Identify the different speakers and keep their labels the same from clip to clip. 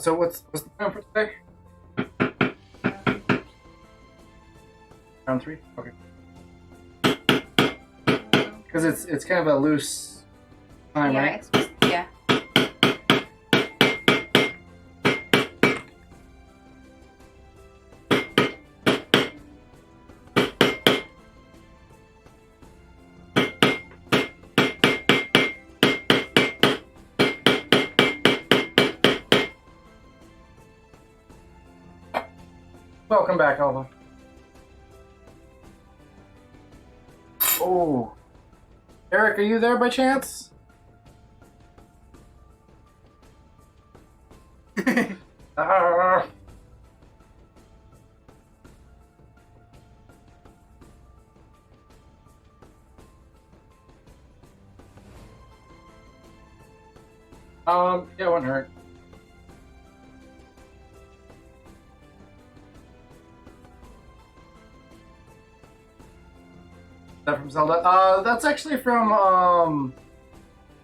Speaker 1: So what's the plan for today? Round 3? Okay. Because it's kind of a loose time, right?
Speaker 2: Yeah.
Speaker 1: Welcome back, Alva. Oh. Eric, are you there by chance? Ah. Yeah, it wouldn't hurt. Is that from Zelda? That's actually from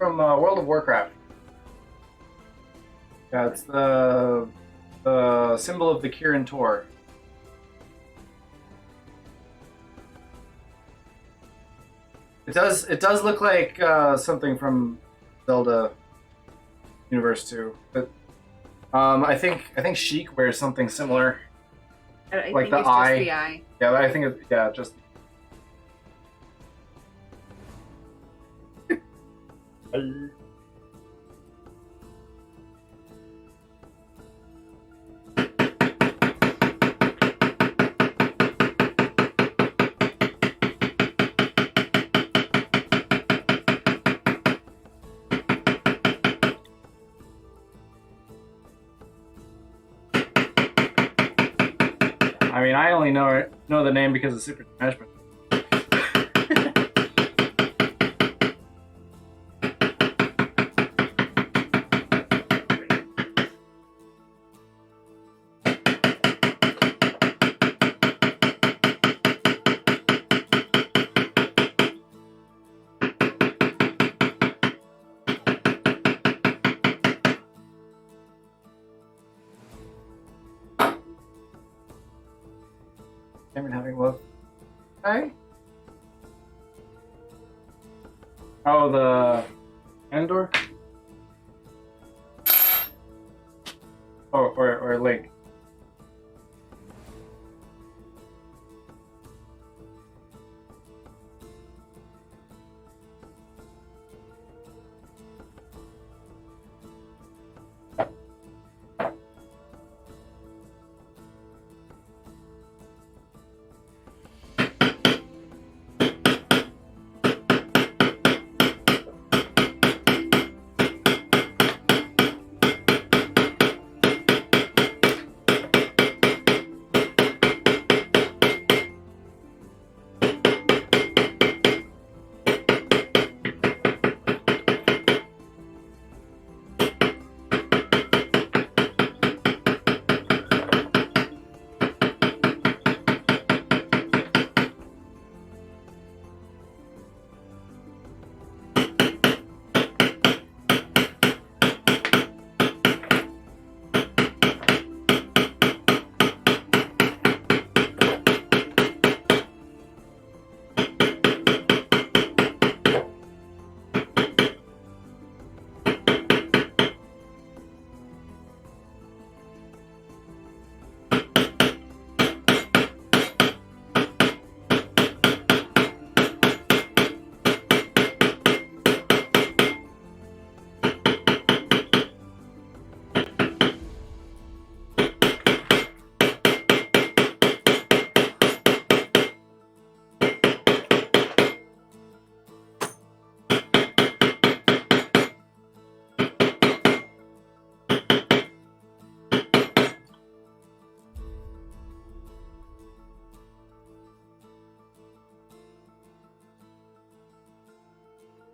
Speaker 1: World of Warcraft. Yeah, it's the symbol of the Kirin Tor. It does look like something from Zelda Universe 2, but I think Sheik wears something similar.
Speaker 2: I
Speaker 1: Like
Speaker 2: think
Speaker 1: the
Speaker 2: it's
Speaker 1: eye.
Speaker 2: just the eye.
Speaker 1: Yeah, I think just. I mean, I only know the name because of Super Smash Bros. Cameron having love. Okay. Oh, the Endor? Or Link.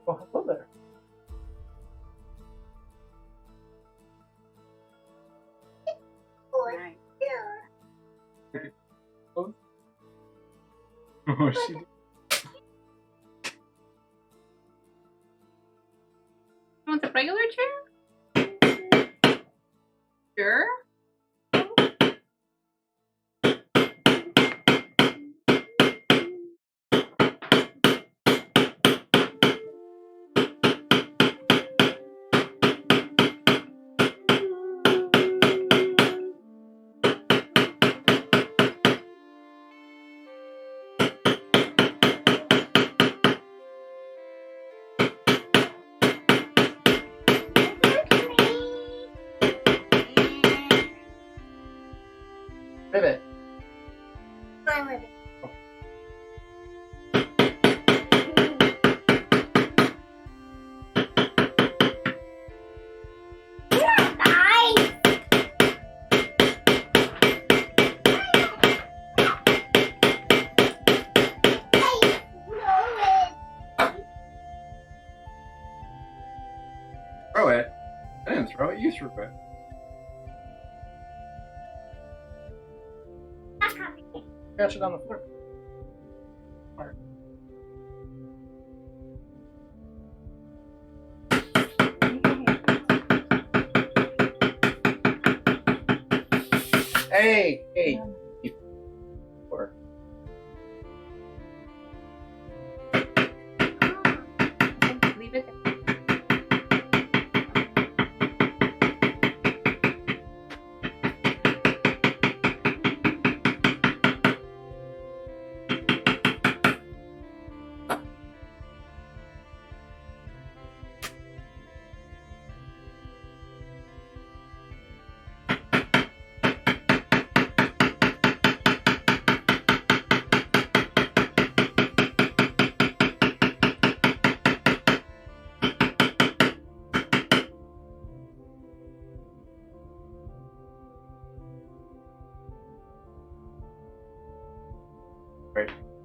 Speaker 1: Oh, hello there.
Speaker 2: Right.
Speaker 1: Oh, she did.
Speaker 2: You want the regular chair? Sure.
Speaker 1: throw at you through it. Catch it on the floor. Hey, hey. Or
Speaker 2: Leave it.
Speaker 1: right.